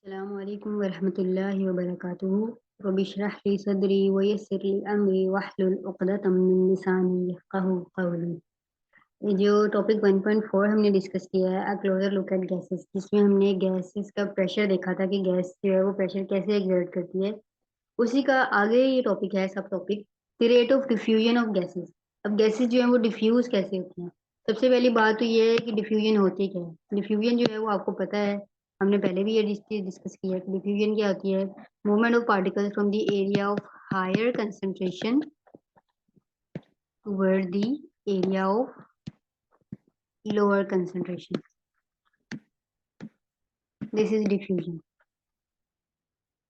अस्सलामु अलैकुम वरहमतुल्लाहि वबरकातुहू रब्बि इश्रह ली सदरी वयस्सिर ली अमरी वहलुल उक़दतम मिन लिसानी यफ़क़हू क़ौली। ये जो टॉपिक 1.4 हमने डिस्कस किया है, अ क्लोजर लुक एट गैसेस, जिसमें हमने गैसेस का प्रेशर देखा था कि गैस जो है वो प्रेशर कैसे एक्सर्ट करती है। उसी का आगे ये टॉपिक है, सब topic the rate of diffusion of gases. अब गैसेस जो है वो डिफ्यूज कैसे होती हैं। सबसे पहली बात तो ये है कि डिफ्यूजन होती क्या है। डिफ्यूजन जो है वो आपको पता है, हमने पहले भी ये डिस्कस किया है कि डिफ्यूजन क्या होती है। Movement of particles from the area of higher concentration toward the area of lower concentration. This is diffusion.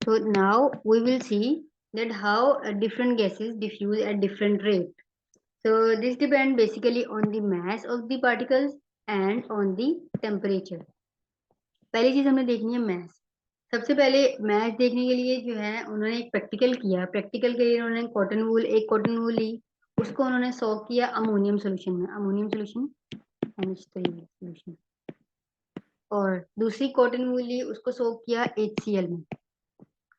So now we will see that how different gases diffuse at different rate. So this depend basically on the mass of the particles and on the temperature. पहली चीज हमने देखनी है math. सबसे पहले math देखने के लिए जो है उन्होंने एक प्रैक्टिकल किया। प्रैक्टिकल के लिए उन्होंने एक कॉटन वूल ली, उसको उन्होंने सॉक किया अमोनियम सोल्यूशन में, अमोनियम सोल्यूशन NH3 सोल्यूशन, और दूसरी कॉटन वूल ली, उसको सोक किया HCl में।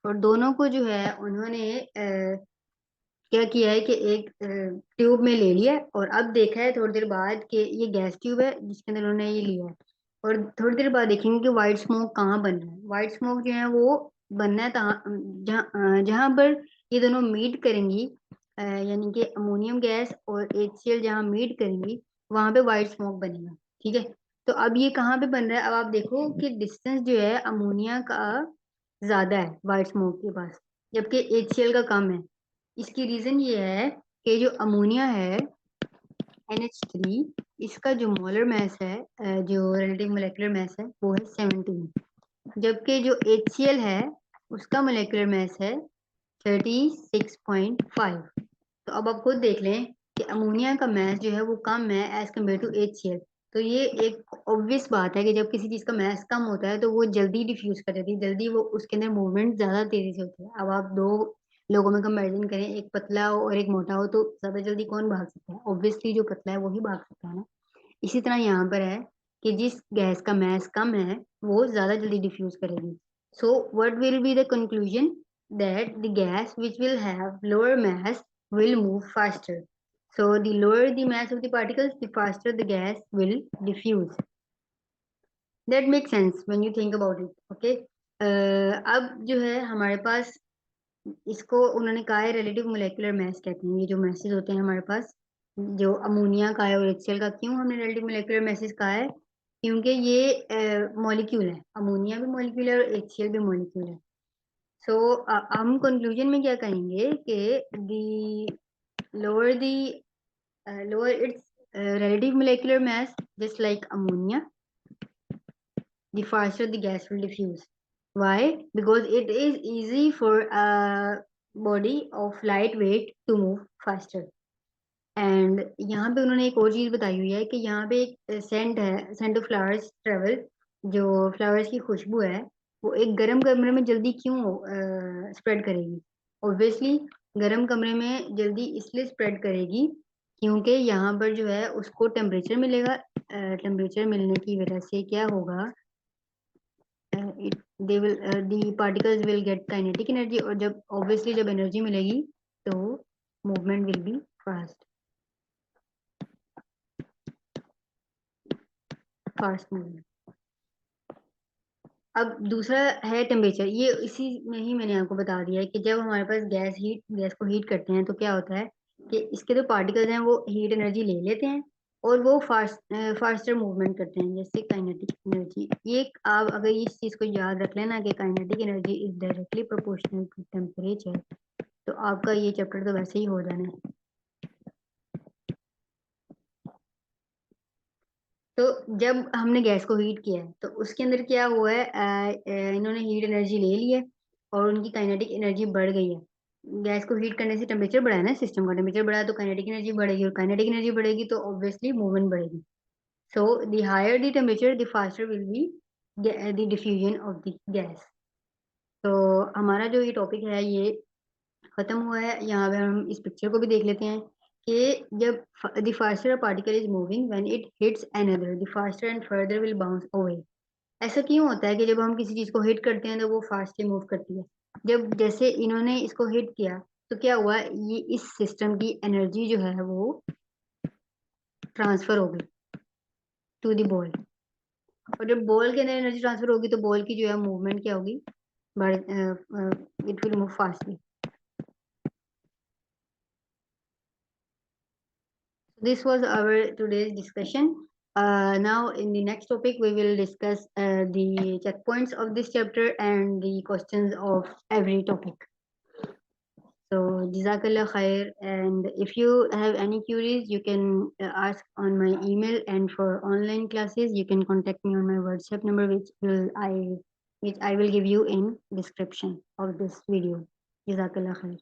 और दोनों को जो है उन्होंने क्या किया है कि एक ट्यूब में ले लिया और अब देखा है थोड़ी देर बाद कि ये गैस ट्यूब है जिसके अंदर उन्होंने ये लिया है। और थोड़ी देर बाद देखेंगे कि व्हाइट स्मोक कहाँ बन रहा है। व्हाइट स्मोक जो है वो बनना है जहाँ जहाँ पर ये दोनों मीट करेंगी, यानी कि अमोनियम गैस और HCl जहाँ मीट करेंगी वहां पे व्हाइट स्मोक बनेगा। ठीक है, तो अब ये कहाँ पे बन रहा है। अब आप देखो कि डिस्टेंस जो है अमोनिया का ज्यादा है व्हाइट स्मोक के पास, जबकि HCl का कम है। इसकी रीजन ये है कि जो अमोनिया है NH3, इसका जो मोलर मास है, जो रिलेटिव मोलेकुलर मास है वो है 17, जबकि जो HCl है उसका मोलेकुलर मास है 36.5। तो अब आप खुद देख लें कि अमोनिया का मास जो है वो कम है एज कम्पेयर टू HCl। तो ये एक ऑब्वियस बात है कि जब किसी चीज का मास कम होता है तो वो जल्दी डिफ्यूज कर जाती है, जल्दी वो उसके अंदर मूवमेंट ज्यादा तेजी से होती है। अब आप दो लोगों में कंपेरिजन करें, एक पतला हो और एक मोटा हो, तो ज्यादा जल्दी कौन भाग सकता है। ऑब्वियसली जो पतला है वही भाग सकता है ना। इसी तरह यहाँ पर है कि जिस गैस का मास कम है वो ज्यादा जल्दी डिफ्यूज करेगी। So what will be the conclusion, that the gas which will have lower mass will move faster. So the lower the mass of the particles, the faster the gas will diffuse. That makes sense when you think about it. Okay. अब जो है हमारे पास, इसको उन्होंने कहा है relative molecular mass कहते हैं। ये जो मैसेज होते हैं हमारे पास, जो अमोनिया का है और HCl का, क्यों हमने रिलेटिव मोलेकुलर मैसेज कहा है, क्योंकि ये मॉलिक्यूल है। अमोनिया भी मॉलिक्यूल है और HCl भी मॉलिक्यूल है। सो हम कंक्लूजन में क्या कहेंगे कि दी lower the lower its relative molecular mass, just like ammonia, the faster the gas will diffuse. Why? Because it is easy for a body of light weight to move faster. And यहाँ पे उन्होंने एक और चीज बताई हुई है कि यहाँ पे एक सेंट है, सेंट ऑफ फ्लावर्स ट्रेवल, जो फ्लावर्स की खुशबू है वो एक गर्म कमरे में जल्दी क्यों स्प्रेड करेगी। ऑब्वियसली गर्म कमरे में जल्दी इसलिए स्प्रेड करेगी क्योंकि यहाँ पर जो है उसको टेम्परेचर मिलेगा। टेम्परेचर मिलने की वजह से क्या होगा, they will the particles will get kinetic energy, और जब ऑब्वियसली जब एनर्जी मिलेगी तो movement will be fast, fast movement. अब दूसरा है टेम्परेचर। ये इसी में ही मैंने आपको बता दिया है कि जब हमारे पास गैस को हीट करते हैं तो क्या होता है कि इसके जो पार्टिकल्स हैं वो हीट एनर्जी ले लेते हैं और वो फास्टर मूवमेंट करते हैं, जैसे काइनेटिक एनर्जी। ये आप अगर इस चीज को याद रख लेना कि kinetic energy is directly proportional to temperature, तो आपका ये चैप्टर तो वैसे ही हो जाना है। तो जब हमने गैस को हीट किया है तो उसके अंदर क्या हुआ है, इन्होंने हीट एनर्जी ले ली है और उनकी काइनेटिक एनर्जी बढ़ गई है। गैस को हीट करने से टेम्परेचर बढ़ा है ना, सिस्टम का टेम्परेचर बढ़ा है तो काइनेटिक एनर्जी बढ़ेगी, और काइनेटिक एनर्जी बढ़ेगी तो ऑब्वियसली मूवमेंट बढ़ेगी। So the higher the temperature the faster will be the diffusion of the gas. तो हमारा जो ये टॉपिक है ये खत्म हुआ है। यहाँ पे हम इस पिक्चर को भी देख लेते हैं कि जब the faster particle is moving when it hits another, the faster and further will bounce away. ऐसा क्यों होता है कि जब हम किसी चीज को हिट करते हैं तो वो फास्टली मूव करती है? जब जैसे इन्होंने इसको हिट किया तो क्या हुआ, ये इस सिस्टम की एनर्जी जो है वो ट्रांसफर हो गई टू द बॉल। और जब बॉल के अंदर एनर्जी ट्रांसफर होगी तो बॉल की जो है मूवमेंट क्या होगी, it will move fastly. This was our today's discussion. Now, in the next topic, we will discuss the checkpoints of this chapter and the questions of every topic. So, Jazakallah khair. And if you have any queries, you can ask on my email. And for online classes, you can contact me on my WhatsApp number, which I will give you in description of this video. Jazakallah khair.